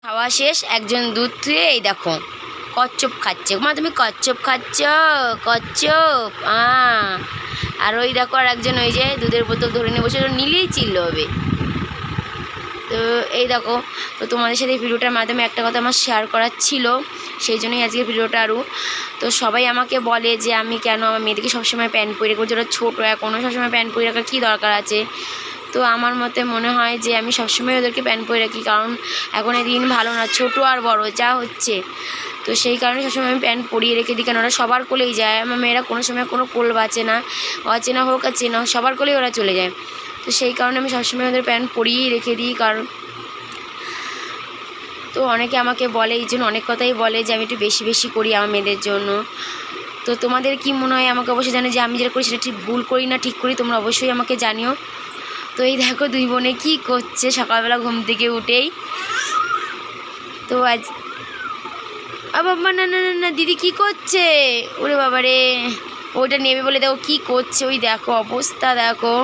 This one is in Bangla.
খাওয়া শেষ, একজন দুধ ধুয়ে এই দেখো কচ্ছপ খাচ্ছে। মা তুমি কচ্ছপ খাচ্ছ? কচ্ছপ আর ওই দেখো আর একজন ওই যে দুধের বোতল ধরে নিয়ে বসে নিলেই চিল্লবে। তো এই দেখো, তো তোমাদের সাথে এই ভিডিওটার মাধ্যমে একটা কথা আমার শেয়ার করার ছিল, সেই জন্যই আজকে ভিডিওটা আরও। তো সবাই আমাকে বলে যে আমি কেন আমার মেয়েদেরকে সবসময় প্যান্ট পরে রেখেছি, ওরা ছোটো এখনও সবসময় প্যান্ট পরে রাখার কী দরকার আছে। তো আমার মতে মনে হয় যে আমি সবসময় ওদেরকে প্যান্ট পরে রাখি, কারণ এখন এই দিন ভালো না, ছোটো আর বড় যা হচ্ছে। তো সেই কারণে সবসময় আমি প্যান্ট পরিয়ে রেখে দিই, কারণ ওরা সবার কোলেই যায়। আমার মেয়েরা কোনো সময় কোনো কোল বাঁচে না, অচেনা হোক আর চেনা হোক সবার কোলেই ওরা চলে যায়। তো সেই কারণে আমি সবসময় ওদের প্যান্ট পরিয়েই রেখে দিই। কারণ তো অনেকে আমাকে বলে, এই জন্য অনেক কথাই বলে যে আমি একটু বেশি বেশি করি আমার মেয়েদের জন্য। তো তোমাদের কি মনে হয় আমাকে অবশ্যই জানো, যে আমি যেটা করি সেটা ঠিক ভুল করি না ঠিক করি, তোমরা অবশ্যই আমাকে জানিও। তো এই দেখো দুই বোনে কী করছে সকালবেলা ঘুম থেকে উঠেই। তো আজ বাবা না না না না দিদি কী করছে? ওরে বাবা রে, ওইটা নেবে বলে দেখো কী করছে, ওই দেখো অবস্থা দেখো।